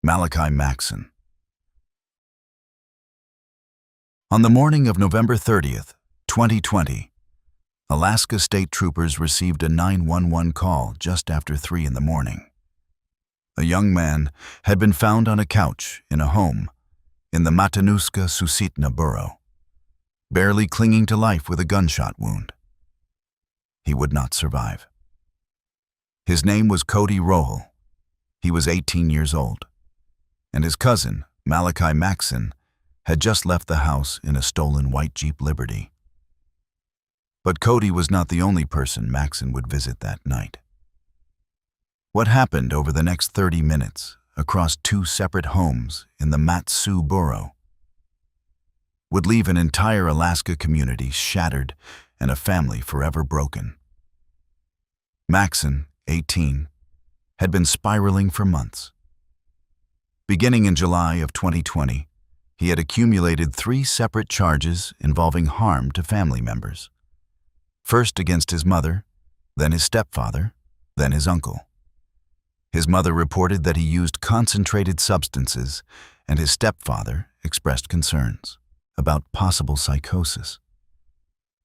Malachi Maxson. On the morning of November 30th, 2020, Alaska State Troopers received a 911 call just after 3 in the morning. A young man had been found on a couch in a home in the Matanuska-Susitna borough, barely clinging to life with a gunshot wound. He would not survive. His name was Cody Rohel. He was 18 years old, and his cousin, Malachi Maxson, had just left the house in a stolen white Jeep Liberty. But Cody was not the only person Maxson would visit that night. What happened over the next 30 minutes across 2 separate homes in the Mat-Su borough would leave an entire Alaska community shattered and a family forever broken. Maxson, 18, had been spiraling for months. Beginning in July of 2020, he had accumulated 3 separate charges involving harm to family members. First against his mother, then his stepfather, then his uncle. His mother reported that he used concentrated substances, and his stepfather expressed concerns about possible psychosis.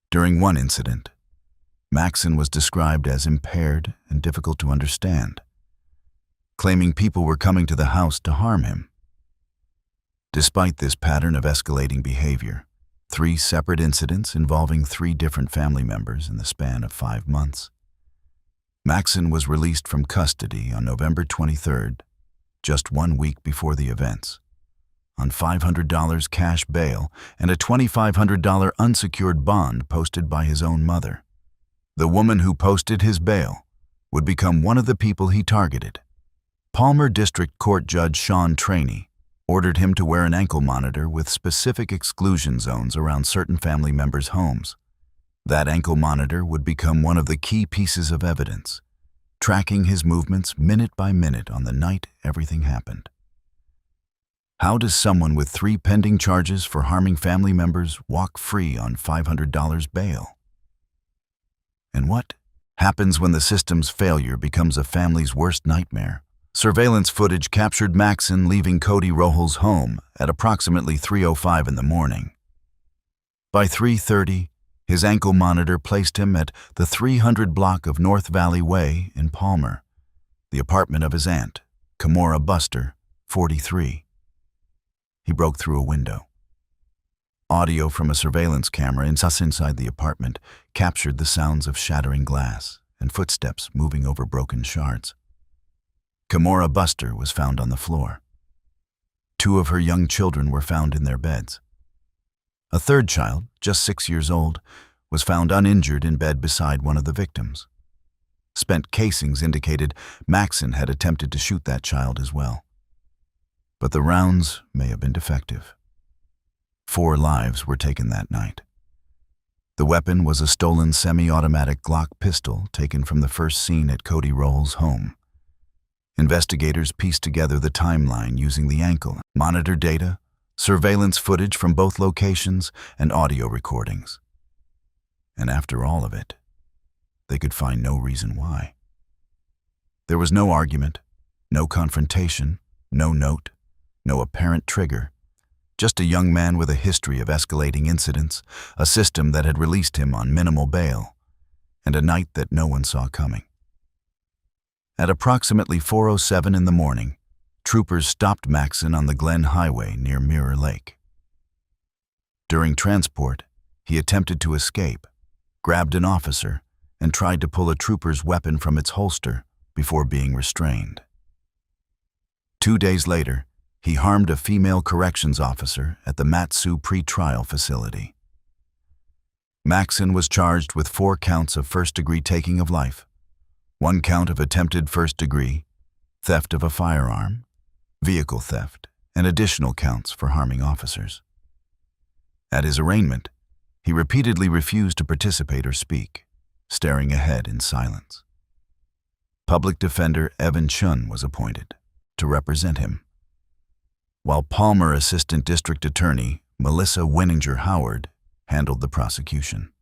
During one incident, Maxson was described as impaired and difficult to understand, claiming people were coming to the house to harm him. Despite this pattern of escalating behavior, 3 separate incidents involving 3 different family members in the span of 5 months, Maxson was released from custody on November 23rd, just 1 week before the events, on $500 cash bail and a $2,500 unsecured bond posted by his own mother. The woman who posted his bail would become one of the people he targeted. Palmer District Court Judge Sean Traney ordered him to wear an ankle monitor with specific exclusion zones around certain family members' homes. That ankle monitor would become one of the key pieces of evidence, tracking his movements minute by minute on the night everything happened. How does someone with 3 pending charges for harming family members walk free on $500 bail? And what happens when the system's failure becomes a family's worst nightmare? Surveillance footage captured Maxson leaving Cody Rohel's home at approximately 3:05 in the morning. By 3:30, his ankle monitor placed him at the 300 block of North Valley Way in Palmer, the apartment of his aunt, Kimora Buster, 43. He broke through a window. Audio from a surveillance camera inside the apartment captured the sounds of shattering glass and footsteps moving over broken shards. Kimora Buster was found on the floor. 2 of her young children were found in their beds. A 3rd child, just 6 years old, was found uninjured in bed beside one of the victims. Spent casings indicated Maxson had attempted to shoot that child as well. But the rounds may have been defective. 4 lives were taken that night. The weapon was a stolen semi-automatic Glock pistol taken from the first scene at Cody Rohel's home. Investigators pieced together the timeline using the ankle monitor data, surveillance footage from both locations, and audio recordings. And after all of it, they could find no reason why. There was no argument, no confrontation, no note, no apparent trigger, just a young man with a history of escalating incidents, a system that had released him on minimal bail, and a night that no one saw coming. At approximately 4:07 in the morning, troopers stopped Maxson on the Glen Highway near Mirror Lake. During transport, he attempted to escape, grabbed an officer, and tried to pull a trooper's weapon from its holster before being restrained. 2 days later, he harmed a female corrections officer at the Mat-Su pre-trial facility. Maxson was charged with 4 counts of first-degree taking of life, 1 count of attempted first-degree, theft of a firearm, vehicle theft, and additional counts for harming officers. At his arraignment, he repeatedly refused to participate or speak, staring ahead in silence. Public Defender Evan Chun was appointed to represent him, while Palmer Assistant District Attorney Melissa Winninger Howard handled the prosecution.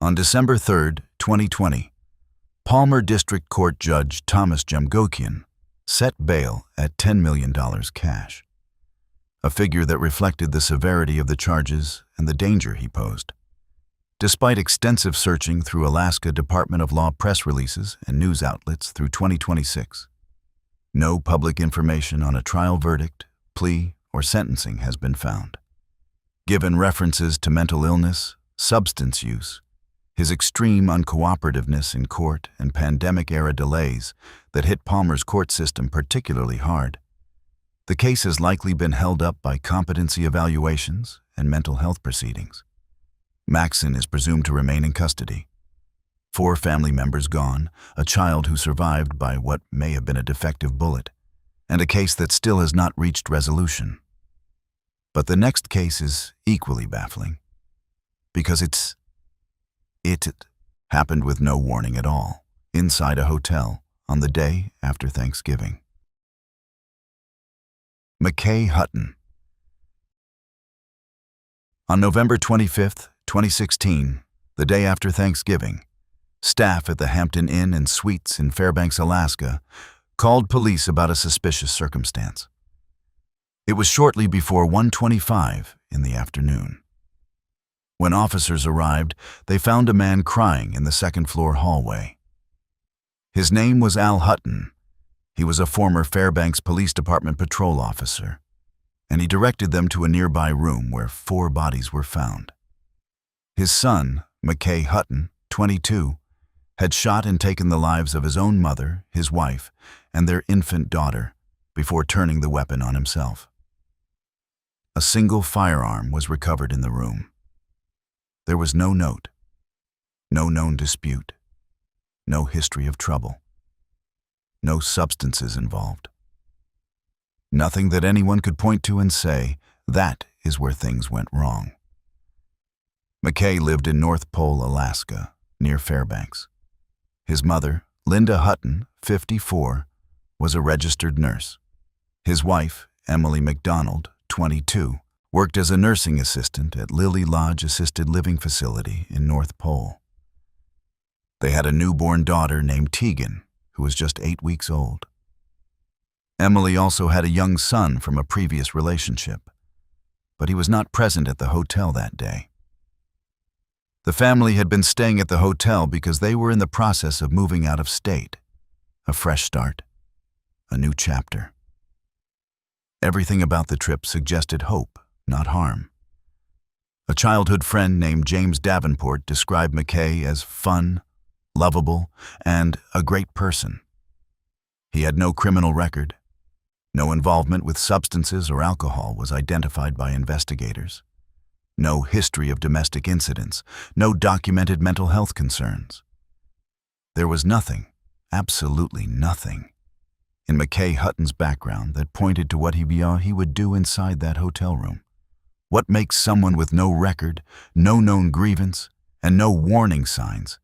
On December 3, 2020, Palmer District Court Judge Thomas Jamgokian set bail at $10 million cash, a figure that reflected the severity of the charges and the danger he posed. Despite extensive searching through Alaska Department of Law press releases and news outlets through 2026, no public information on a trial verdict, plea, or sentencing has been found. Given references to mental illness, substance use, his extreme uncooperativeness in court, and pandemic-era delays that hit Palmer's court system particularly hard, the case has likely been held up by competency evaluations and mental health proceedings. Maxson is presumed to remain in custody. 4 family members gone, a child who survived by what may have been a defective bullet, and a case that still has not reached resolution. But the next case is equally baffling, because it happened with no warning at all, inside a hotel on the day after Thanksgiving. McKay Hutton. On November 25, 2016, the day after Thanksgiving, staff at the Hampton Inn and Suites in Fairbanks, Alaska, called police about a suspicious circumstance. It was shortly before 1:25 in the afternoon. When officers arrived, they found a man crying in the second-floor hallway. His name was Al Hutton. He was a former Fairbanks Police Department patrol officer, and he directed them to a nearby room where 4 bodies were found. His son, McKay Hutton, 22, had shot and taken the lives of his own mother, his wife, and their infant daughter before turning the weapon on himself. A single firearm was recovered in the room. There was no note, no known dispute, no history of trouble, no substances involved. Nothing that anyone could point to and say, that is where things went wrong. McKay lived in North Pole, Alaska, near Fairbanks. His mother, Linda Hutton, 54, was a registered nurse. His wife, Emily McDonald, 22, worked as a nursing assistant at Lily Lodge Assisted Living Facility in North Pole. They had a newborn daughter named Tegan, who was just 8 weeks old. Emily also had a young son from a previous relationship, but he was not present at the hotel that day. The family had been staying at the hotel because they were in the process of moving out of state. A fresh start, a new chapter. Everything about the trip suggested hope, not harm. A childhood friend named James Davenport described McKay as fun, lovable, and a great person. He had no criminal record. No involvement with substances or alcohol was identified by investigators. No history of domestic incidents, no documented mental health concerns. There was nothing, absolutely nothing, in McKay Hutton's background that pointed to what he would do inside that hotel room. What makes someone with no record, no known grievance, and no warning signs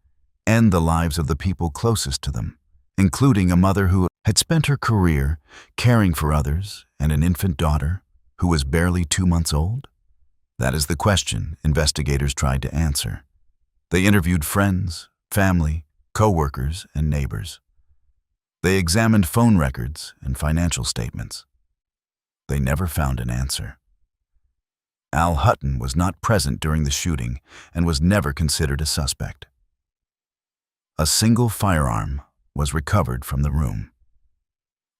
end the lives of the people closest to them, including a mother who had spent her career caring for others and an infant daughter who was barely 2 months old? That is the question investigators tried to answer. They interviewed friends, family, co-workers, and neighbors. They examined phone records and financial statements. They never found an answer. Al Hutton was not present during the shooting and was never considered a suspect. A single firearm was recovered from the room.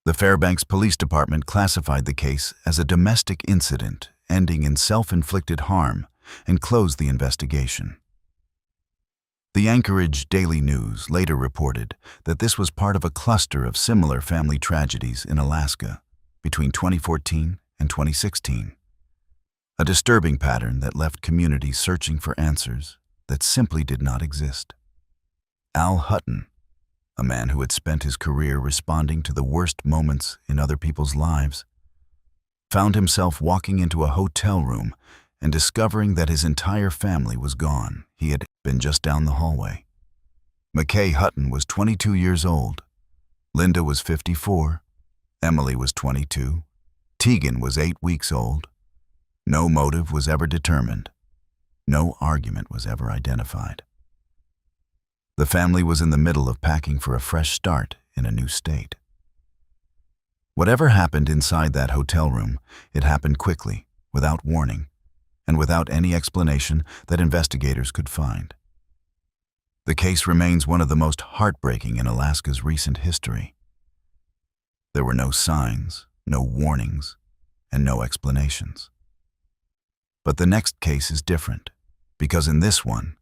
The Fairbanks Police Department classified the case as a domestic incident ending in self-inflicted harm and closed the investigation. The Anchorage Daily News later reported that this was part of a cluster of similar family tragedies in Alaska between 2014 and 2016, a disturbing pattern that left communities searching for answers that simply did not exist. Al Hutton, a man who had spent his career responding to the worst moments in other people's lives, found himself walking into a hotel room and discovering that his entire family was gone. He had been just down the hallway. McKay Hutton was 22 years old. Linda was 54. Emily was 22. Tegan was 8 weeks old. No motive was ever determined. No argument was ever identified. The family was in the middle of packing for a fresh start in a new state. Whatever happened inside that hotel room, it happened quickly, without warning, and without any explanation that investigators could find. The case remains one of the most heartbreaking in Alaska's recent history. There were no signs, no warnings, and no explanations. But the next case is different, because in this one,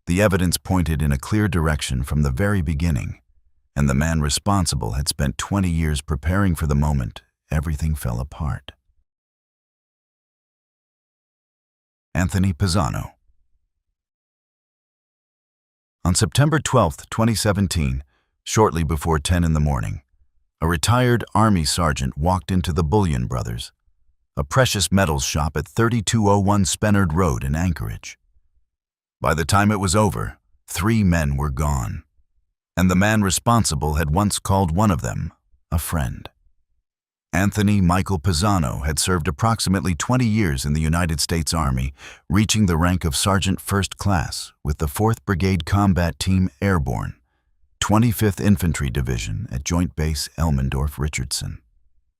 the evidence pointed in a clear direction from the very beginning, and the man responsible had spent 20 years preparing for the moment everything fell apart. Anthony Pisano. On September 12, 2017, shortly before 10 in the morning, a retired Army sergeant walked into the Bullion Brothers, a precious metals shop at 3201 Spenard Road in Anchorage. By the time it was over, 3 men were gone, and the man responsible had once called one of them a friend. Anthony Michael Pisano had served approximately 20 years in the United States Army, reaching the rank of Sergeant First Class with the 4th Brigade Combat Team Airborne, 25th Infantry Division at Joint Base Elmendorf-Richardson.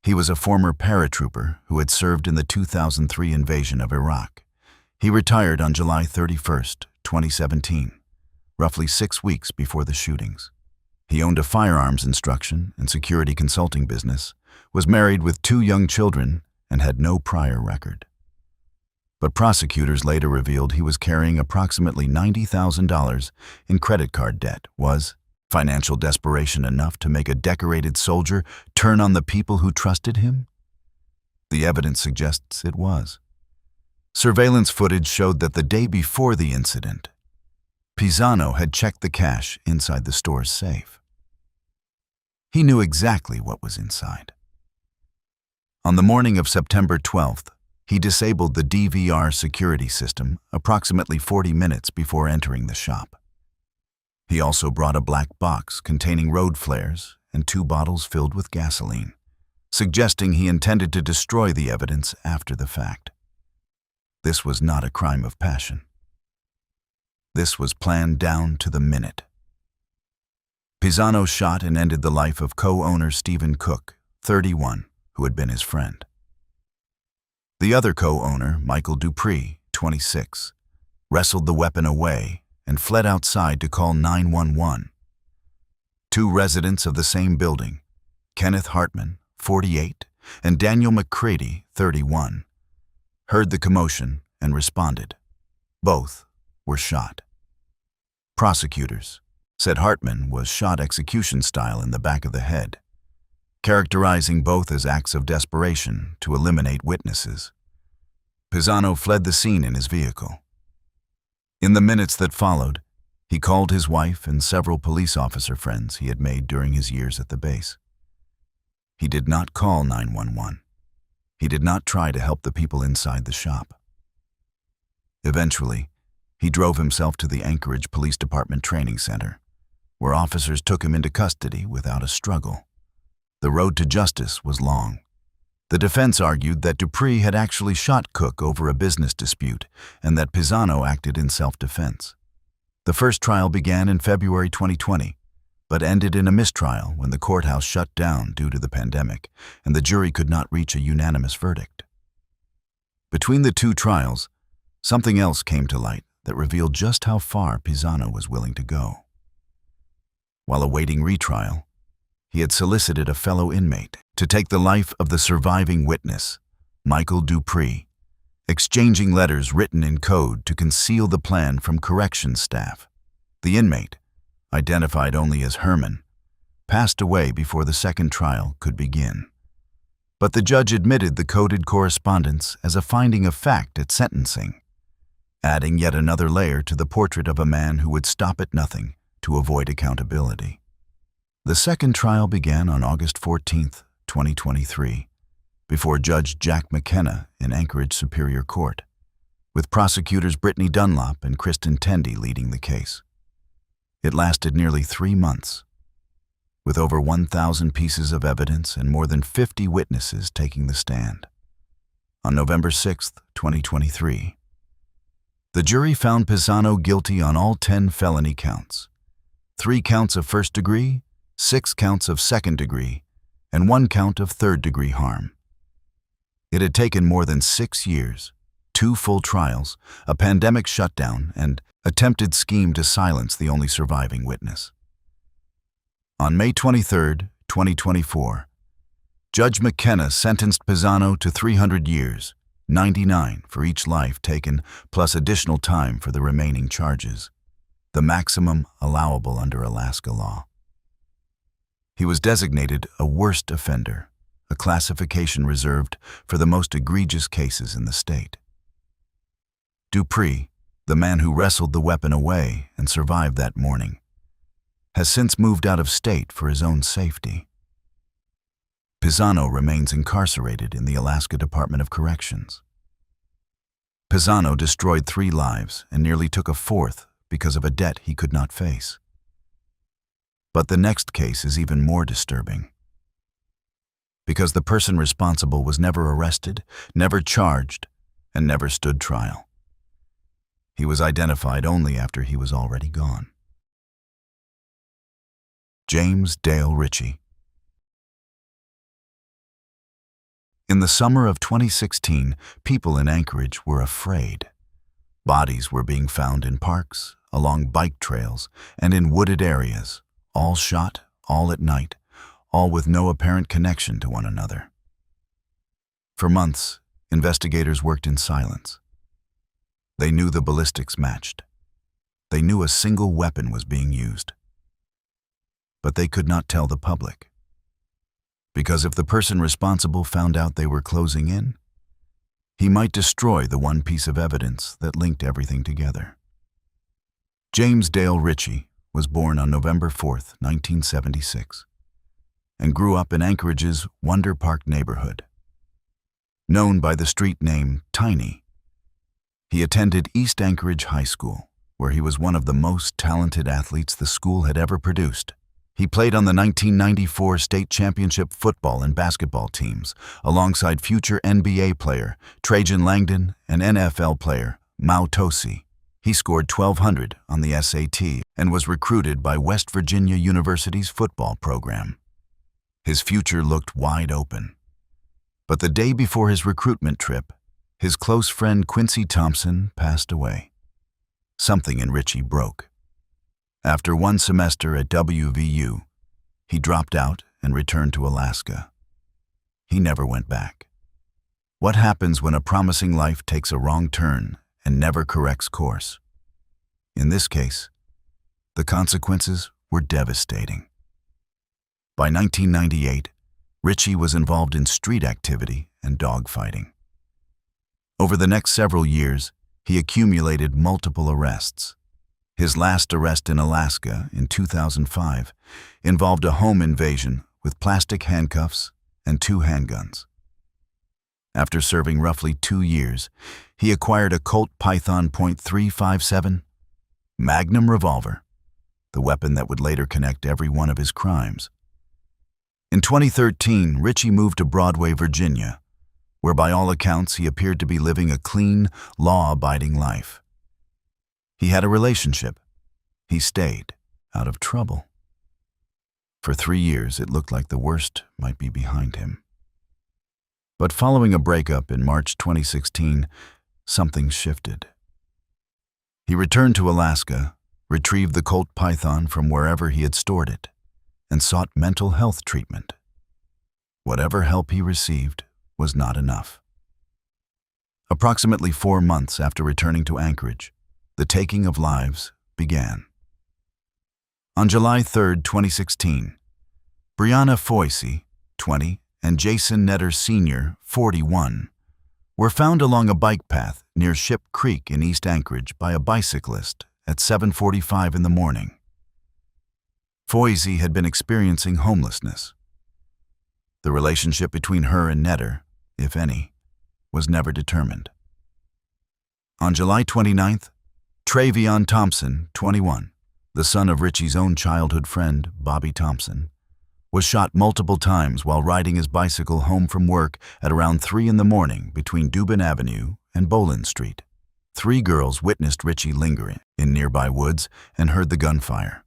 He was a former paratrooper who had served in the 2003 invasion of Iraq. He retired on July 31, 2017, roughly 6 weeks before the shootings. He owned a firearms instruction and security consulting business, was married with 2 young children, and had no prior record. But prosecutors later revealed he was carrying approximately $90,000 in credit card debt. Was financial desperation enough to make a decorated soldier turn on the people who trusted him? The evidence suggests it was. Surveillance footage showed that the day before the incident, Pisano had checked the cash inside the store's safe. He knew exactly what was inside. On the morning of September 12th, he disabled the DVR security system approximately 40 minutes before entering the shop. He also brought a black box containing road flares and 2 bottles filled with gasoline, suggesting he intended to destroy the evidence after the fact. This was not a crime of passion. This was planned down to the minute. Pisano shot and ended the life of co-owner Stephen Cook, 31, who had been his friend. The other co-owner, Michael Dupree, 26, wrestled the weapon away and fled outside to call 911. 2 residents of the same building, Kenneth Hartman, 48, and Daniel McCready, 31, heard the commotion and responded. Both were shot. Prosecutors said Hartman was shot execution style in the back of the head, characterizing both as acts of desperation to eliminate witnesses. Pisano fled the scene in his vehicle. In the minutes that followed, he called his wife and several police officer friends he had made during his years at the base. He did not call 911. He did not try to help the people inside the shop. Eventually, he drove himself to the Anchorage Police Department Training Center, where officers took him into custody without a struggle. The road to justice was long. The defense argued that Dupree had actually shot Cook over a business dispute and that Pisano acted in self-defense. The first trial began in February 2020, but ended in a mistrial when the courthouse shut down due to the pandemic and the jury could not reach a unanimous verdict. Between the 2 trials, something else came to light that revealed just how far Pisano was willing to go. While awaiting retrial, he had solicited a fellow inmate to take the life of the surviving witness, Michael Dupree, exchanging letters written in code to conceal the plan from corrections staff. The inmate, identified only as Herman, passed away before the second trial could begin. But the judge admitted the coded correspondence as a finding of fact at sentencing, adding yet another layer to the portrait of a man who would stop at nothing to avoid accountability. The second trial began on August 14, 2023, before Judge Jack McKenna in Anchorage Superior Court, with prosecutors Brittany Dunlop and Kristen Tendy leading the case. It lasted nearly 3 months, with over 1,000 pieces of evidence and more than 50 witnesses taking the stand. On November 6, 2023, the jury found Pisano guilty on all 10 felony counts, 3 counts of first degree, 6 counts of second degree, and 1 count of third-degree harm. It had taken more than 6 years, 2 full trials, a pandemic shutdown, and attempted scheme to silence the only surviving witness. On May 23, 2024, Judge McKenna sentenced Pisano to 300 years, 99 for each life taken, plus additional time for the remaining charges, the maximum allowable under Alaska law. He was designated a worst offender, a classification reserved for the most egregious cases in the state. Dupree, the man who wrestled the weapon away and survived that morning, has since moved out of state for his own safety. Pisano remains incarcerated in the Alaska Department of Corrections. Pisano destroyed 3 lives and nearly took a 4th because of a debt he could not face. But the next case is even more disturbing, because the person responsible was never arrested, never charged, and never stood trial. He was identified only after he was already gone. James Dale Ritchie. In the summer of 2016, people in Anchorage were afraid. Bodies were being found in parks, along bike trails, and in wooded areas, all shot, all at night, all with no apparent connection to one another. For months, investigators worked in silence. They knew the ballistics matched. They knew a single weapon was being used. But they could not tell the public, because if the person responsible found out they were closing in, he might destroy the one piece of evidence that linked everything together. James Dale Ritchie was born on November 4, 1976, and grew up in Anchorage's Wonder Park neighborhood. Known by the street name Tiny, he attended East Anchorage High School, where he was one of the most talented athletes the school had ever produced. He played on the 1994 state championship football and basketball teams, alongside future NBA player Trajan Langdon and NFL player Mao Tosi. He scored 1,200 on the SAT and was recruited by West Virginia University's football program. His future looked wide open. But the day before his recruitment trip, his close friend Quincy Thompson passed away. Something in Ritchie broke. After 1 semester at WVU, he dropped out and returned to Alaska. He never went back. What happens when a promising life takes a wrong turn and never corrects course? In this case, the consequences were devastating. By 1998, Ritchie was involved in street activity and dogfighting. Over the next several years, he accumulated multiple arrests. His last arrest in Alaska in 2005 involved a home invasion with plastic handcuffs and 2 handguns. After serving roughly 2 years, he acquired a Colt Python .357 Magnum revolver, the weapon that would later connect every one of his crimes. In 2013, Ritchie moved to Broadway, Virginia, where by all accounts he appeared to be living a clean, law-abiding life. He had a relationship. He stayed out of trouble. For 3 years, it looked like the worst might be behind him. But following a breakup in March 2016, something shifted. He returned to Alaska, retrieved the Colt Python from wherever he had stored it, and sought mental health treatment. Whatever help he received was not enough. Approximately 4 months after returning to Anchorage, the taking of lives began. On July 3, 2016, Brianna Foisey, 20, and Jason Netter Sr., 41, were found along a bike path near Ship Creek in East Anchorage by a bicyclist at 7:45 in the morning. Foisey had been experiencing homelessness. The relationship between her and Netter, if any, was never determined. On July 29th, Travion Thompson, 21, the son of Ritchie's own childhood friend, Bobby Thompson, was shot multiple times while riding his bicycle home from work at around 3 in the morning between Dubin Avenue and Boland Street. 3 girls witnessed Ritchie lingering in nearby woods and heard the gunfire.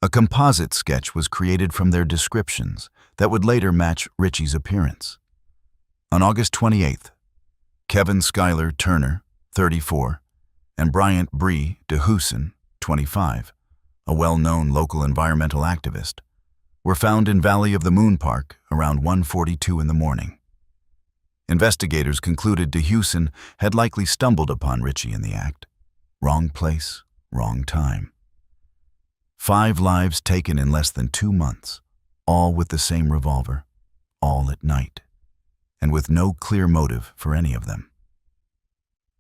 A composite sketch was created from their descriptions that would later match Richie's appearance. On August 28th, Kevin Schuyler Turner, 34, and Bryant Bree DeHusen, 25, a well-known local environmental activist, were found in Valley of the Moon Park around 1:42 in the morning. Investigators concluded DeHusen had likely stumbled upon Richie in the act. Wrong place, wrong time. 5 lives taken in less than 2 months, all with the same revolver, all at night, and with no clear motive for any of them.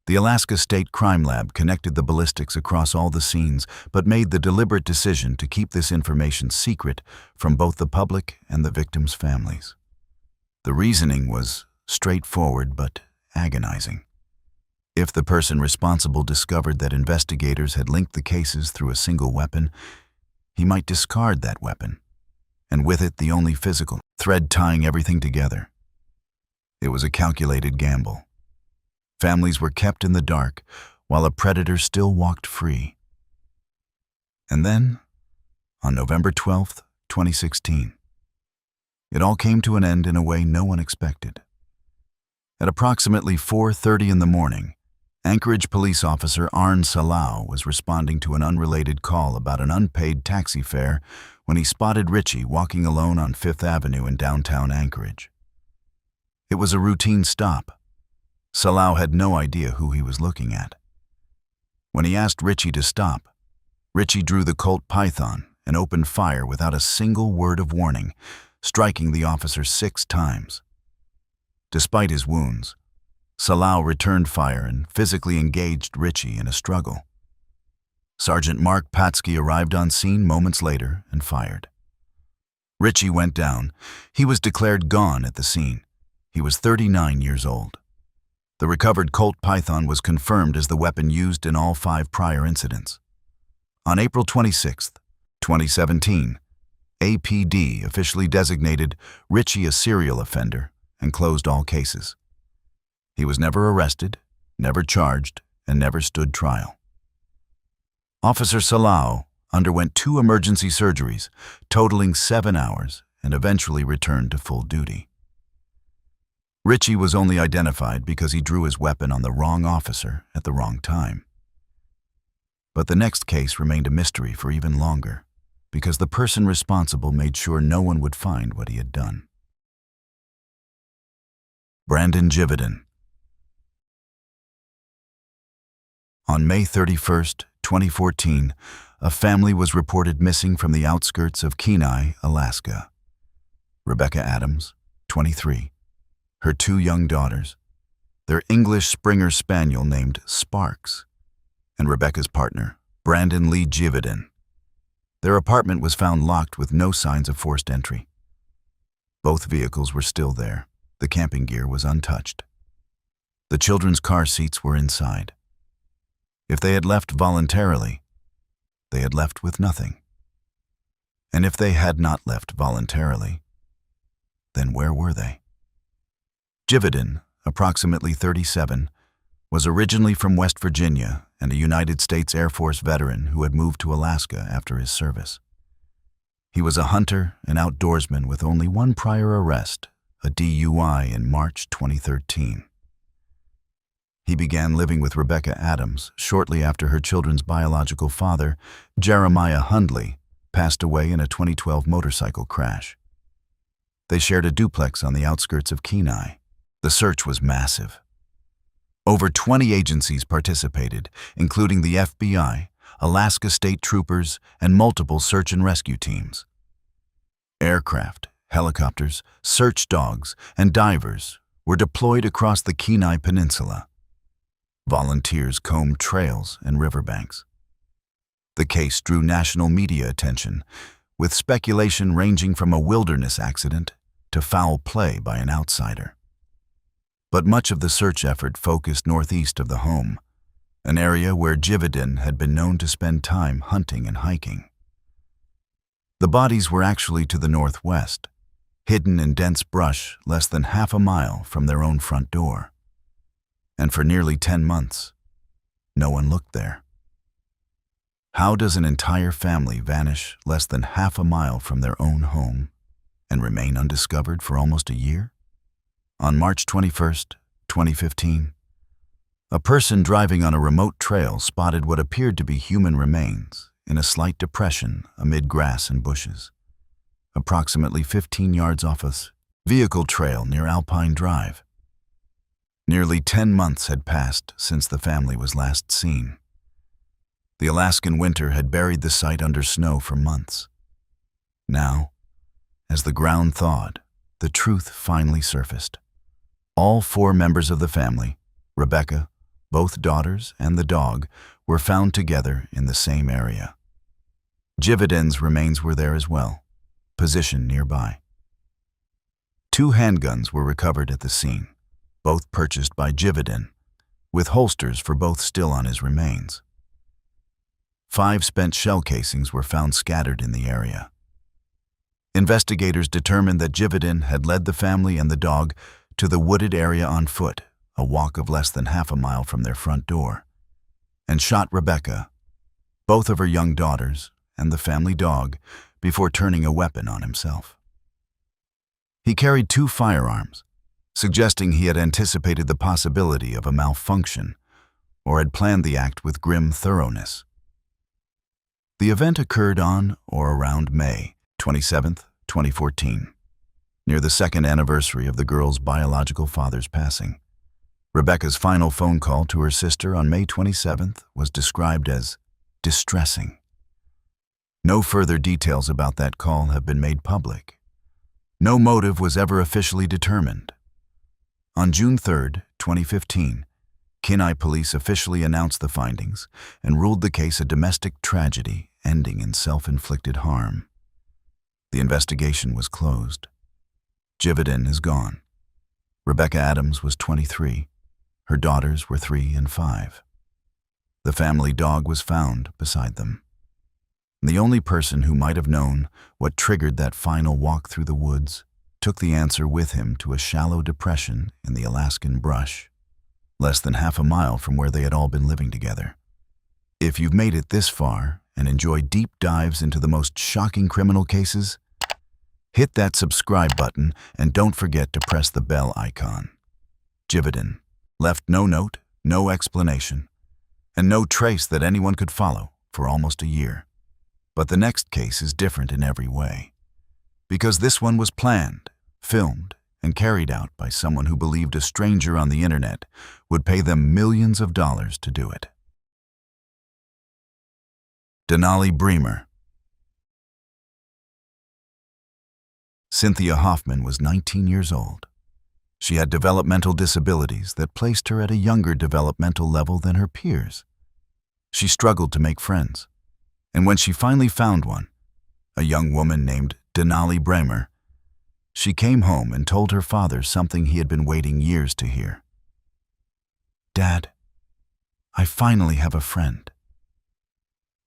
The Alaska State Crime Lab connected the ballistics across all the scenes, but made the deliberate decision to keep this information secret from both the public and the victims' families. The reasoning was straightforward but agonizing. If the person responsible discovered that investigators had linked the cases through a single weapon, he might discard that weapon, and with it the only physical thread tying everything together. It was a calculated gamble. Families were kept in the dark while a predator still walked free. And then, on November 12th, 2016, it all came to an end in a way no one expected. At approximately 4:30 in the morning, Anchorage police officer Arn Salau was responding to an unrelated call about an unpaid taxi fare when he spotted Richie walking alone on 5th Avenue in downtown Anchorage. It was a routine stop. Salau had no idea who he was looking at. When he asked Richie to stop, Richie drew the Colt Python and opened fire without a single word of warning, striking the officer 6 times. Despite his wounds, Salau returned fire and physically engaged Richie in a struggle. Sergeant Mark Patsky arrived on scene moments later and fired. Richie went down. He was declared gone at the scene. He was 39 years old. The recovered Colt Python was confirmed as the weapon used in all 5 prior incidents. On April 26, 2017, APD officially designated Richie a serial offender and closed all cases. He was never arrested, never charged, and never stood trial. Officer Salau underwent 2 emergency surgeries, totaling 7 hours, and eventually returned to full duty. Richie was only identified because he drew his weapon on the wrong officer at the wrong time. But the next case remained a mystery for even longer, because the person responsible made sure no one would find what he had done. Brandon Jividan. On May 31, 2014, a family was reported missing from the outskirts of Kenai, Alaska. Rebecca Adams, 23, her 2 young daughters, their English Springer Spaniel named Sparks, and Rebecca's partner, Brandon Lee Jividan. Their apartment was found locked with no signs of forced entry. Both vehicles were still there. The camping gear was untouched. The children's car seats were inside. If they had left voluntarily, they had left with nothing. And if they had not left voluntarily, then where were they? Jividan, approximately 37, was originally from West Virginia and a United States Air Force veteran who had moved to Alaska after his service. He was a hunter and outdoorsman with only one prior arrest, a DUI in March 2013. He began living with Rebecca Adams shortly after her children's biological father, Jeremiah Hundley, passed away in a 2012 motorcycle crash. They shared a duplex on the outskirts of Kenai. The search was massive. Over 20 agencies participated, including the FBI, Alaska State Troopers, and multiple search and rescue teams. Aircraft, helicopters, search dogs, and divers were deployed across the Kenai Peninsula. Volunteers combed trails and riverbanks. The case drew national media attention, with speculation ranging from a wilderness accident to foul play by an outsider. But much of the search effort focused northeast of the home, an area where Jividan had been known to spend time hunting and hiking. The bodies were actually to the northwest, hidden in dense brush less than half a mile from their own front door. And for nearly 10 months, no one looked there. How does an entire family vanish less than half a mile from their own home and remain undiscovered for almost a year? On March 21st, 2015, a person driving on a remote trail spotted what appeared to be human remains in a slight depression amid grass and bushes, approximately 15 yards off a vehicle trail near Alpine Drive. Nearly 10 months had passed since the family was last seen. The Alaskan winter had buried the site under snow for months. Now, as the ground thawed, the truth finally surfaced. All 4 members of the family, Rebecca, both daughters, and the dog, were found together in the same area. Jividen's remains were there as well, positioned nearby. 2 handguns were recovered at the scene, both purchased by Jividen, with holsters for both still on his remains. 5 spent shell casings were found scattered in the area. Investigators determined that Jividen had led the family and the dog to the wooded area on foot, a walk of less than half a mile from their front door, and shot Rebecca, both of her young daughters, and the family dog before turning a weapon on himself. He carried 2 firearms, suggesting he had anticipated the possibility of a malfunction or had planned the act with grim thoroughness. The event occurred on or around May 27, 2014, near the 2nd anniversary of the girl's biological father's passing. Rebecca's final phone call to her sister on May 27th was described as distressing. No further details about that call have been made public. No motive was ever officially determined. On June 3, 2015, Kenai police officially announced the findings and ruled the case a domestic tragedy ending in self-inflicted harm. The investigation was closed. Jividen is gone. Rebecca Adams was 23. Her daughters were 3 and 5. The family dog was found beside them. The only person who might have known what triggered that final walk through the woods took the answer with him to a shallow depression in the Alaskan brush, less than half a mile from where they had all been living together. If you've made it this far and enjoy deep dives into the most shocking criminal cases, hit that subscribe button and don't forget to press the bell icon. Jividen left no note, no explanation, and no trace that anyone could follow for almost a year. But the next case is different in every way, because this one was planned, filmed, and carried out by someone who believed a stranger on the internet would pay them millions of dollars to do it. Denali Bremer. Cynthia Hoffman was 19 years old. She had developmental disabilities that placed her at a younger developmental level than her peers. She struggled to make friends, and when she finally found one, a young woman named Denali Bremer, she came home and told her father something he had been waiting years to hear. "Dad, I finally have a friend."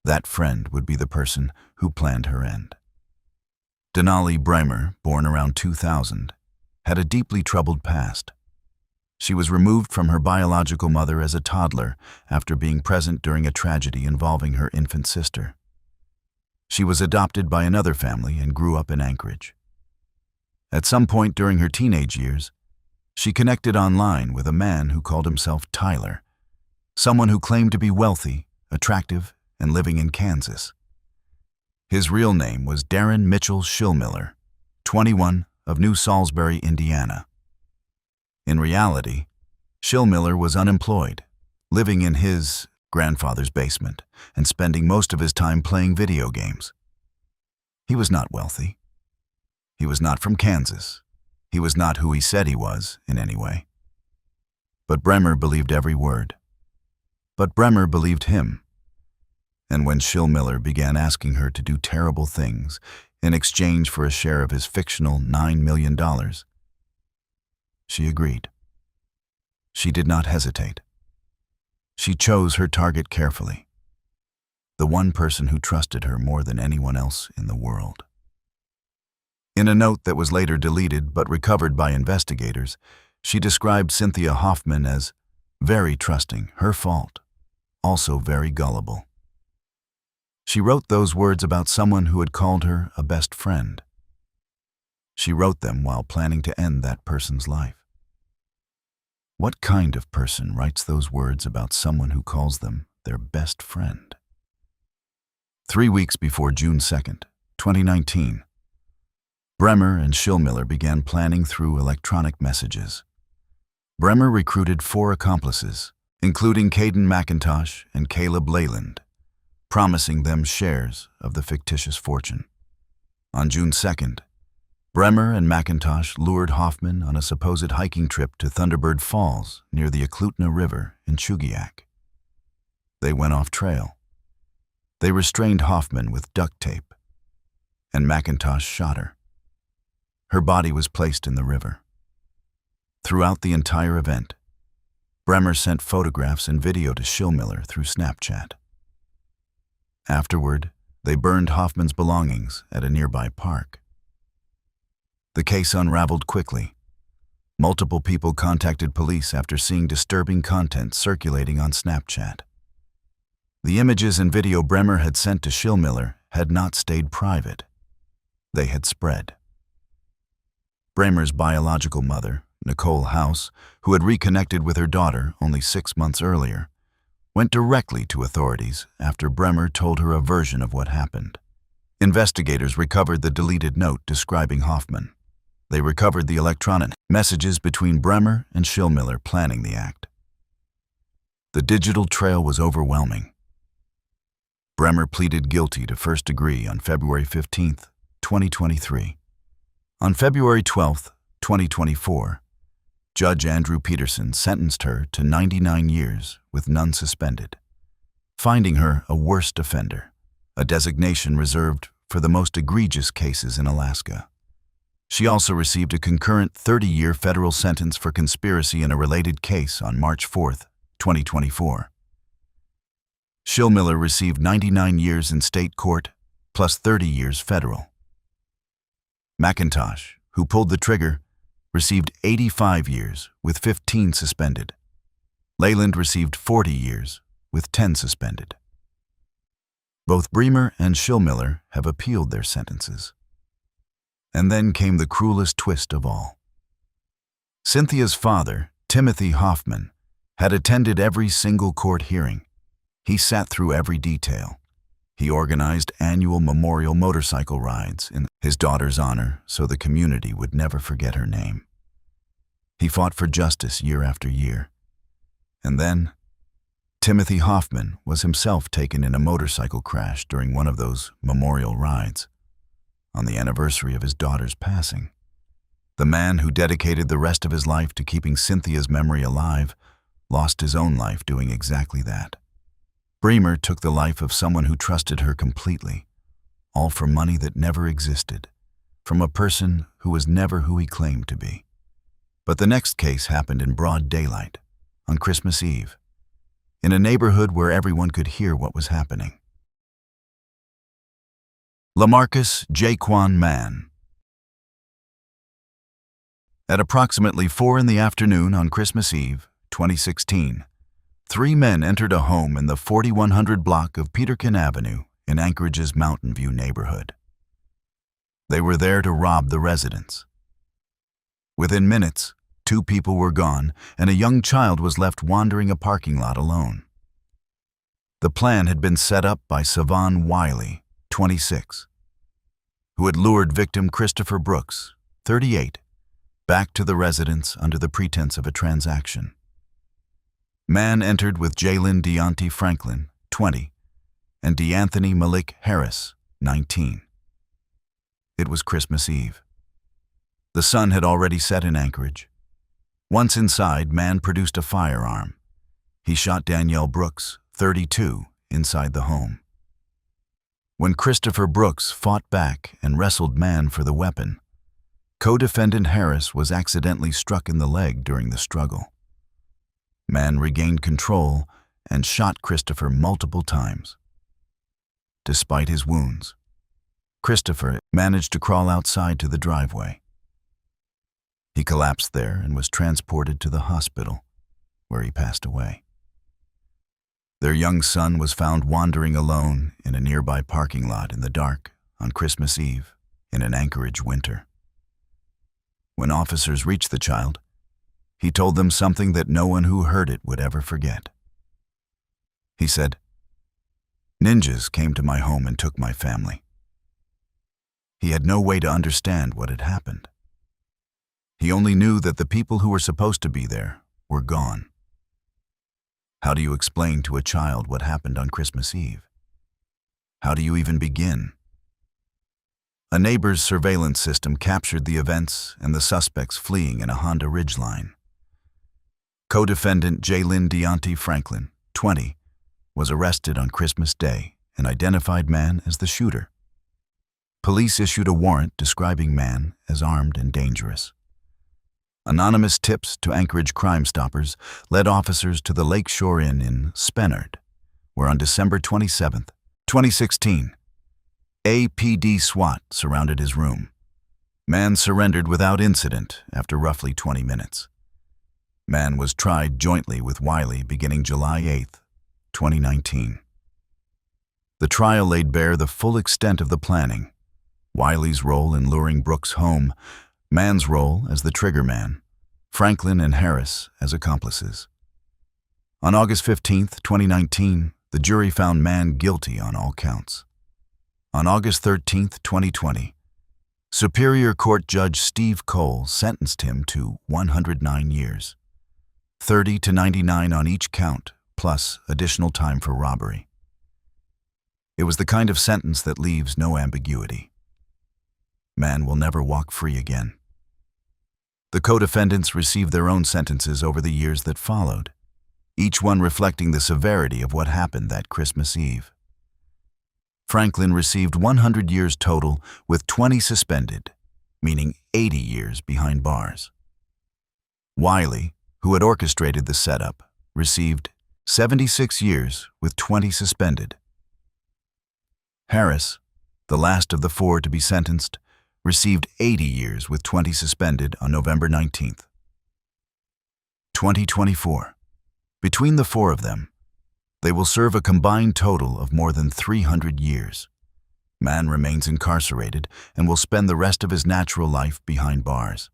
That friend would be the person who planned her end. Denali Bremer, born around 2000, had a deeply troubled past. She was removed from her biological mother as a toddler after being present during a tragedy involving her infant sister. She was adopted by another family and grew up in Anchorage. At some point during her teenage years, she connected online with a man who called himself Tyler, someone who claimed to be wealthy, attractive, and living in Kansas. His real name was Darren Mitchell Schillmiller, 21, of New Salisbury, Indiana. In reality, Schillmiller was unemployed, living in his grandfather's basement and spending most of his time playing video games. He was not wealthy. He was not from Kansas. He was not who he said he was, in any way. But Bremer believed every word. But Bremer believed him. And when Schillmiller began asking her to do terrible things in exchange for a share of his fictional $9 million, she agreed. She did not hesitate. She chose her target carefully, the one person who trusted her more than anyone else in the world. In a note that was later deleted but recovered by investigators, she described Cynthia Hoffman as very trusting, her fault, also very gullible. She wrote those words about someone who had called her a best friend. She wrote them while planning to end that person's life. What kind of person writes those words about someone who calls them their best friend? 3 weeks before June 2nd, 2019, Bremer and Schillmiller began planning through electronic messages. Bremer recruited 4 accomplices, including Caden McIntosh and Caleb Leyland, promising them shares of the fictitious fortune. On June 2nd, Bremer and McIntosh lured Hoffman on a supposed hiking trip to Thunderbird Falls near the Eklutna River in Chugiak. They went off trail. They restrained Hoffman with duct tape, and McIntosh shot her. Her body was placed in the river. Throughout the entire event, Bremer sent photographs and video to Schillmiller through Snapchat. Afterward, they burned Hoffman's belongings at a nearby park. The case unraveled quickly. Multiple people contacted police after seeing disturbing content circulating on Snapchat. The images and video Bremer had sent to Schillmiller had not stayed private. They had spread. Bremer's biological mother, Nicole House, who had reconnected with her daughter only 6 months earlier, went directly to authorities after Bremer told her a version of what happened. Investigators recovered the deleted note describing Hoffman. They recovered the electronic messages between Bremer and Schillmiller planning the act. The digital trail was overwhelming. Bremer pleaded guilty to first degree on February 15, 2023. On February 12, 2024, Judge Andrew Peterson sentenced her to 99 years with none suspended, finding her a worst offender, a designation reserved for the most egregious cases in Alaska. She also received a concurrent 30-year federal sentence for conspiracy in a related case on March 4, 2024. Schillmiller received 99 years in state court, plus 30 years federal. McIntosh, who pulled the trigger, received 85 years, with 15 suspended. Leyland received 40 years, with 10 suspended. Both Bremer and Schillmiller have appealed their sentences. And then came the cruelest twist of all. Cynthia's father, Timothy Hoffman, had attended every single court hearing. He sat through every detail. He organized annual memorial motorcycle rides in his daughter's honor so the community would never forget her name. He fought for justice year after year. And then, Timothy Hoffman was himself taken in a motorcycle crash during one of those memorial rides, on the anniversary of his daughter's passing. The man who dedicated the rest of his life to keeping Cynthia's memory alive lost his own life doing exactly that. Bremer took the life of someone who trusted her completely, all for money that never existed, from a person who was never who he claimed to be. But the next case happened in broad daylight, on Christmas Eve, in a neighborhood where everyone could hear what was happening. Lamarcus Jaquan Mann. At approximately 4 in the afternoon on Christmas Eve, 2016, 3 men entered a home in the 4100 block of Peterkin Avenue in Anchorage's Mountain View neighborhood. They were there to rob the residents. Within minutes, 2 people were gone and a young child was left wandering a parking lot alone. The plan had been set up by Savon Wiley, 26, who had lured victim Christopher Brooks, 38, back to the residence under the pretense of a transaction. Mann entered with Jalen Deonte Franklin, 20, and DeAnthony Malik Harris, 19. It was Christmas Eve. The sun had already set in Anchorage. Once inside, Mann produced a firearm. He shot Danielle Brooks, 32, inside the home. When Christopher Brooks fought back and wrestled Mann for the weapon, co-defendant Harris was accidentally struck in the leg during the struggle. Mann regained control and shot Christopher multiple times. Despite his wounds, Christopher managed to crawl outside to the driveway. He collapsed there and was transported to the hospital, where he passed away. Their young son was found wandering alone in a nearby parking lot in the dark on Christmas Eve in an Anchorage winter. When officers reached the child, he told them something that no one who heard it would ever forget. He said, "Ninjas came to my home and took my family." He had no way to understand what had happened. He only knew that the people who were supposed to be there were gone. How do you explain to a child what happened on Christmas Eve? How do you even begin? A neighbor's surveillance system captured the events and the suspects fleeing in a Honda Ridgeline. Co-defendant Jaylyn Deontay Franklin, 20, was arrested on Christmas Day and identified man as the shooter. Police issued a warrant describing man as armed and dangerous. Anonymous tips to Anchorage Crime Stoppers led officers to the Lakeshore Inn in Spenard, where on December 27, 2016, APD SWAT surrounded his room. Man surrendered without incident after roughly 20 minutes. Man was tried jointly with Wiley beginning July 8, 2019. The trial laid bare the full extent of the planning: Wiley's role in luring Brooks home, Man's role as the trigger man, Franklin and Harris as accomplices. On August 15, 2019, the jury found Man guilty on all counts. On August 13, 2020, Superior Court Judge Steve Cole sentenced him to 109 years, 30 to 99 on each count, plus additional time for robbery. It was the kind of sentence that leaves no ambiguity. Man will never walk free again. The co-defendants received their own sentences over the years that followed, each one reflecting the severity of what happened that Christmas Eve. Franklin received 100 years total, with 20 suspended, meaning 80 years behind bars. Wiley, who had orchestrated the setup, received 76 years with 20 suspended. Harris, the last of the four to be sentenced, received 80 years with 20 suspended on November 19, 2024. Between the four of them, they will serve a combined total of more than 300 years. Man remains incarcerated and will spend the rest of his natural life behind bars.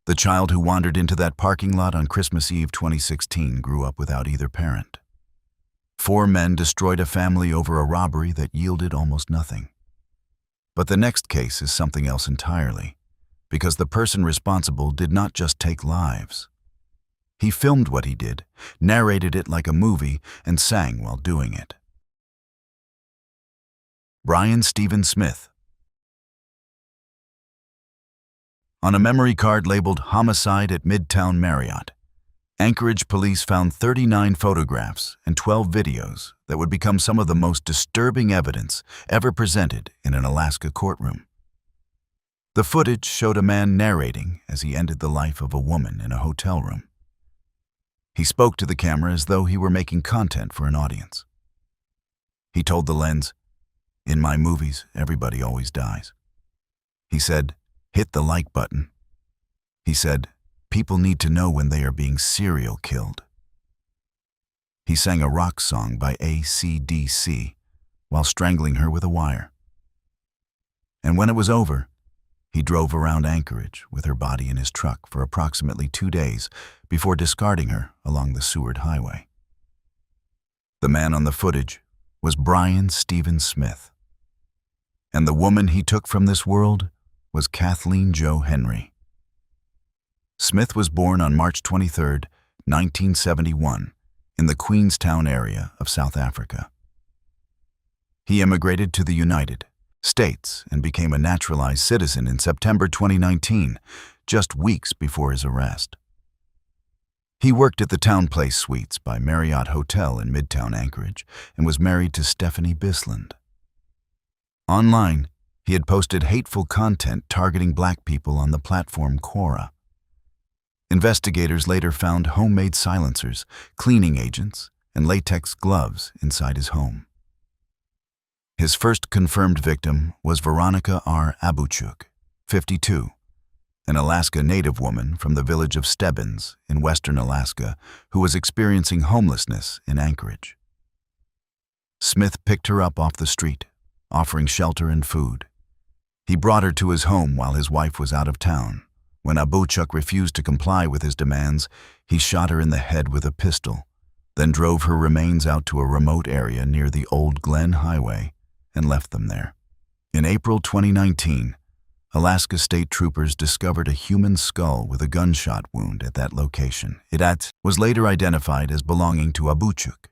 The child who wandered into that parking lot on Christmas Eve 2016 grew up without either parent. 4 men destroyed a family over a robbery that yielded almost nothing. But the next case is something else entirely, because the person responsible did not just take lives. He filmed what he did, narrated it like a movie, and sang while doing it. Brian Stephen Smith. On a memory card labeled "Homicide at Midtown Marriott," Anchorage police found 39 photographs and 12 videos that would become some of the most disturbing evidence ever presented in an Alaska courtroom. The footage showed a man narrating as he ended the life of a woman in a hotel room. He spoke to the camera as though he were making content for an audience. He told the lens, "In my movies, everybody always dies." He said, "Hit the like button." He said, "People need to know when they are being serial killed." He sang a rock song by AC/DC while strangling her with a wire. And when it was over, he drove around Anchorage with her body in his truck for approximately 2 days before discarding her along the Seward Highway. The man on the footage was Brian Stephen Smith. And the woman he took from this world was Kathleen Jo Henry. Smith was born on March 23, 1971, in the Queenstown area of South Africa. He immigrated to the United States and became a naturalized citizen in September 2019, just weeks before his arrest. He worked at the Town Place Suites by Marriott Hotel in Midtown Anchorage and was married to Stephanie Bisland. Online, he had posted hateful content targeting Black people on the platform Quora. Investigators later found homemade silencers, cleaning agents, and latex gloves inside his home. His first confirmed victim was Veronica R. Abuchuk, 52, an Alaska Native woman from the village of Stebbins in western Alaska who was experiencing homelessness in Anchorage. Smith picked her up off the street, offering shelter and food. He brought her to his home while his wife was out of town, When Abuchuk refused to comply with his demands, he shot her in the head with a pistol, then drove her remains out to a remote area near the Old Glen Highway and left them there. In April 2019, Alaska State Troopers discovered a human skull with a gunshot wound at that location. It was later identified as belonging to Abuchuk.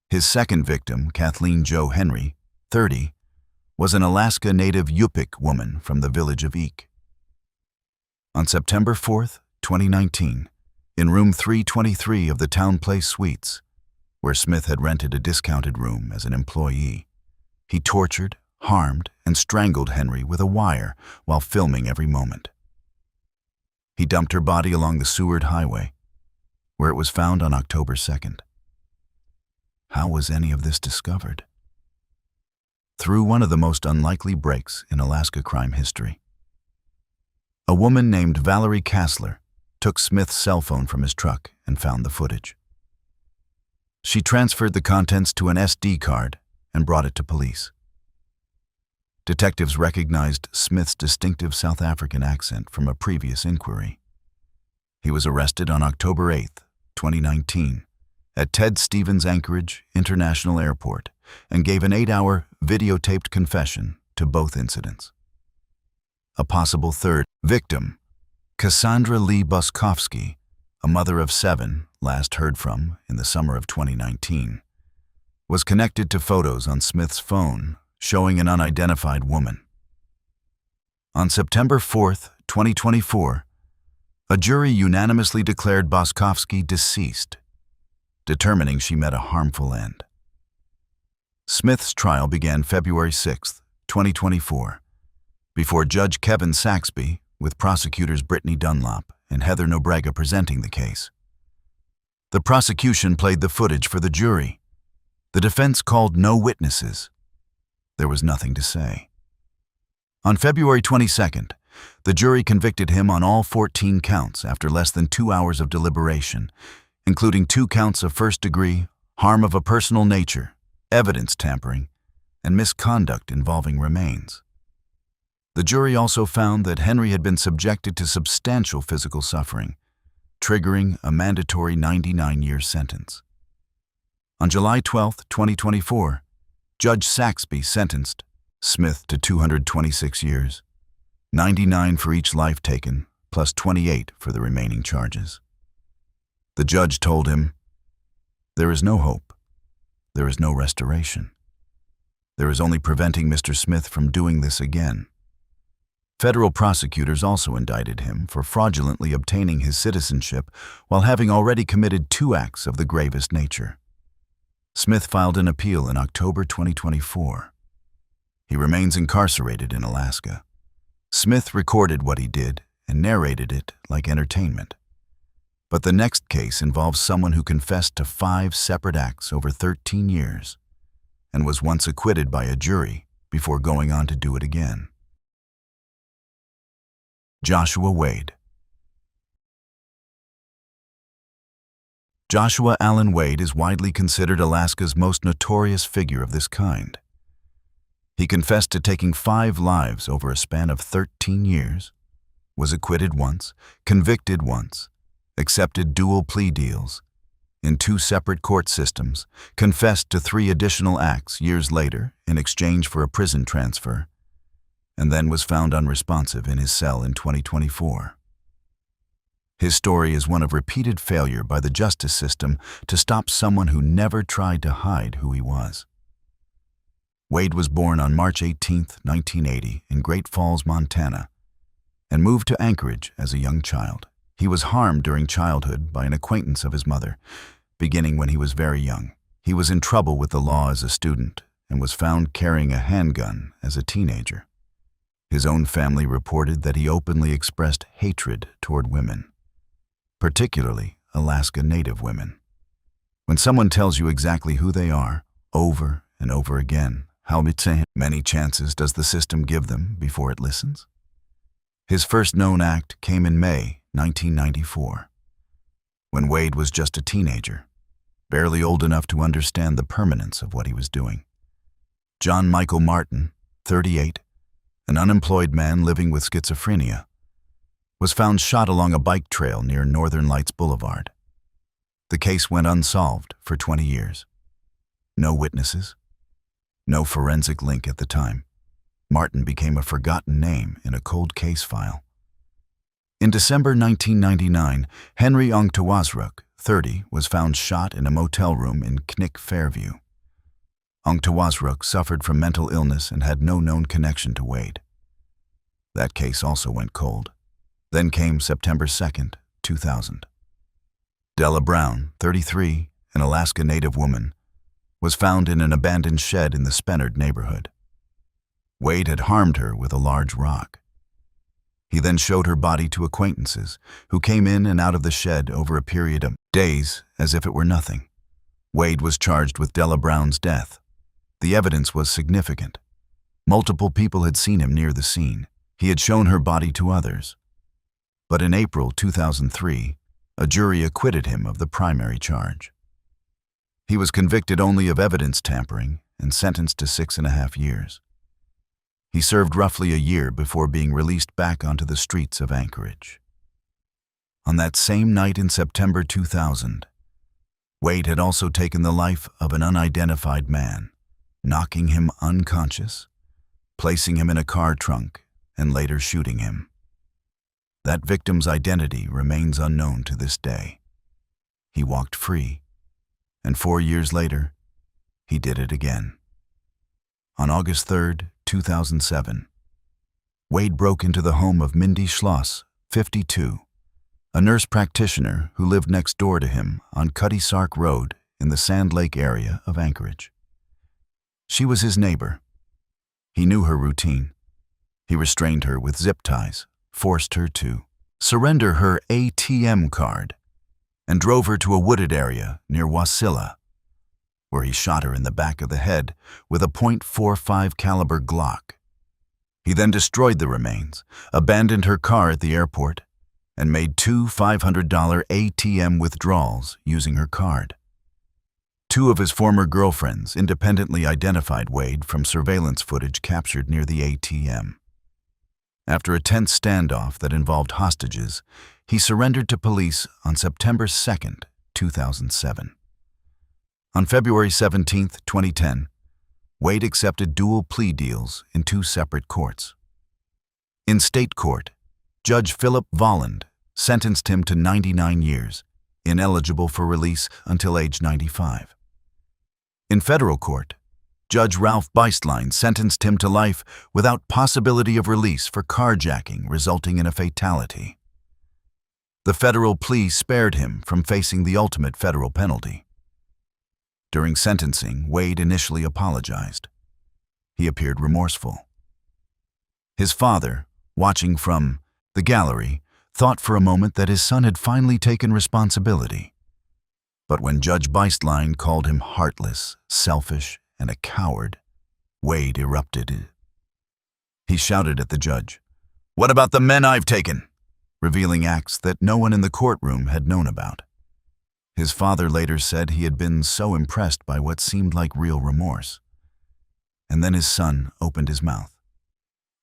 His second victim, Kathleen Jo Henry, 30, was an Alaska Native Yupik woman from the village of Eek. On September 4, 2019, in room 323 of the Town Place Suites, where Smith had rented a discounted room as an employee, he tortured, harmed, and strangled Henry with a wire while filming every moment. He dumped her body along the Seward Highway, where it was found on October 2nd. How was any of this discovered? Through one of the most unlikely breaks in Alaska crime history. A woman named Valerie Kassler took Smith's cell phone from his truck and found the footage. She transferred the contents to an SD card and brought it to police. Detectives recognized Smith's distinctive South African accent from a previous inquiry. He was arrested on October 8, 2019, at Ted Stevens Anchorage International Airport and gave an 8-hour videotaped confession to both incidents. A possible third victim, Cassandra Lee Buskowski, a mother of 7, last heard from in the summer of 2019, was connected to photos on Smith's phone showing an unidentified woman. On September 4, 2024, a jury unanimously declared Buskowski deceased, determining she met a harmful end. Smith's trial began February 6, 2024, before Judge Kevin Saxby, with prosecutors Brittany Dunlop and Heather Nobrega presenting the case. The prosecution played the footage for the jury. The defense called no witnesses. There was nothing to say. On February 22nd, the jury convicted him on all 14 counts after less than 2 hours of deliberation, including 2 counts of first-degree, harm of a personal nature, evidence tampering, and misconduct involving remains. The jury also found that Henry had been subjected to substantial physical suffering, triggering a mandatory 99-year sentence. On July 12, 2024, Judge Saxby sentenced Smith to 226 years, 99 for each life taken, plus 28 for the remaining charges. The judge told him, "There is no hope. There is no restoration. There is only preventing Mr. Smith from doing this again." Federal prosecutors also indicted him for fraudulently obtaining his citizenship while having already committed 2 acts of the gravest nature. Smith filed an appeal in October 2024. He remains incarcerated in Alaska. Smith recorded what he did and narrated it like entertainment. But the next case involves someone who confessed to 5 separate acts over 13 years and was once acquitted by a jury before going on to do it again. Joshua Wade. Joshua Allen Wade is widely considered Alaska's most notorious figure of this kind. He confessed to taking 5 lives over a span of 13 years, was acquitted once, convicted once, accepted dual plea deals in 2 separate court systems, confessed to 3 additional acts years later in exchange for a prison transfer, and then was found unresponsive in his cell in 2024. His story is one of repeated failure by the justice system to stop someone who never tried to hide who he was. Wade was born on March 18, 1980, in Great Falls, Montana, and moved to Anchorage as a young child. He was harmed during childhood by an acquaintance of his mother, beginning when he was very young. He was in trouble with the law as a student and was found carrying a handgun as a teenager. His own family reported that he openly expressed hatred toward women, particularly Alaska Native women. When someone tells you exactly who they are, over and over again, how many chances does the system give them before it listens? His first known act came in May 1994, when Wade was just a teenager, barely old enough to understand the permanence of what he was doing. John Michael Martin, 38, an unemployed man living with schizophrenia, was found shot along a bike trail near Northern Lights Boulevard. The case went unsolved for 20 years. No witnesses, no forensic link at the time. Martin became a forgotten name in a cold case file. In December 1999, Henry Ongtawasruk, 30, was found shot in a motel room in Knik, Fairview. Ongtawasruk suffered from mental illness and had no known connection to Wade. That case also went cold. Then came September 2nd, 2000. Della Brown, 33, an Alaska Native woman, was found in an abandoned shed in the Spenard neighborhood. Wade had harmed her with a large rock. He then showed her body to acquaintances who came in and out of the shed over a period of days as if it were nothing. Wade was charged with Della Brown's death. The evidence was significant. Multiple people had seen him near the scene. He had shown her body to others. But in April 2003, a jury acquitted him of the primary charge. He was convicted only of evidence tampering and sentenced to 6.5 years. He served roughly a year before being released back onto the streets of Anchorage. On that same night in September 2000, Wade had also taken the life of an unidentified man, knocking him unconscious, placing him in a car trunk, and later shooting him. That victim's identity remains unknown to this day. He walked free, and 4 years later, he did it again. On August 3rd, 2007, Wade broke into the home of Mindy Schloss, 52, a nurse practitioner who lived next door to him on Cutty Sark Road in the Sand Lake area of Anchorage. She was his neighbor. He knew her routine. He restrained her with zip ties, forced her to surrender her ATM card, and drove her to a wooded area near Wasilla, where he shot her in the back of the head with a .45 caliber Glock. He then destroyed the remains, abandoned her car at the airport, and made 2 $500 ATM withdrawals using her card. 2 of his former girlfriends independently identified Wade from surveillance footage captured near the ATM. After a tense standoff that involved hostages, he surrendered to police on September 2nd, 2007. On February 17, 2010, Wade accepted dual plea deals in 2 separate courts. In state court, Judge Philip Volland sentenced him to 99 years, ineligible for release until age 95. In federal court, Judge Ralph Beistlein sentenced him to life without possibility of release for carjacking resulting in a fatality. The federal plea spared him from facing the ultimate federal penalty. During sentencing, Wade initially apologized. He appeared remorseful. His father, watching from the gallery, thought for a moment that his son had finally taken responsibility. But when Judge Beistlein called him heartless, selfish, and a coward, Wade erupted. He shouted at the judge, "What about the men I've taken?" revealing acts that no one in the courtroom had known about. His father later said he had been so impressed by what seemed like real remorse. And then his son opened his mouth.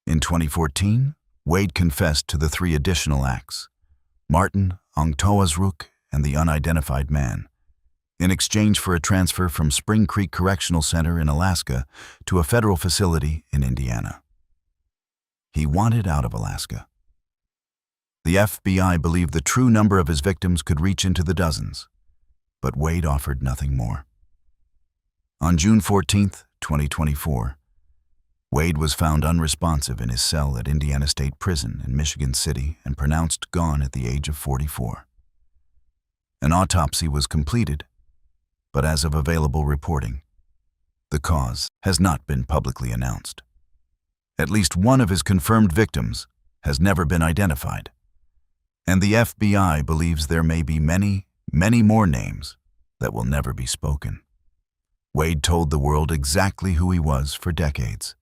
In 2014, Wade confessed to the 3 additional acts, Martin, Ongtawasruk, and the unidentified man, in exchange for a transfer from Spring Creek Correctional Center in Alaska to a federal facility in Indiana. He wanted out of Alaska. The FBI believed the true number of his victims could reach into the dozens, but Wade offered nothing more. On June 14, 2024, Wade was found unresponsive in his cell at Indiana State Prison in Michigan City and pronounced gone at the age of 44. An autopsy was completed, but as of available reporting, the cause has not been publicly announced. At least one of his confirmed victims has never been identified, and the FBI believes there may be many, many more names that will never be spoken. Wade told the world exactly who he was for decades.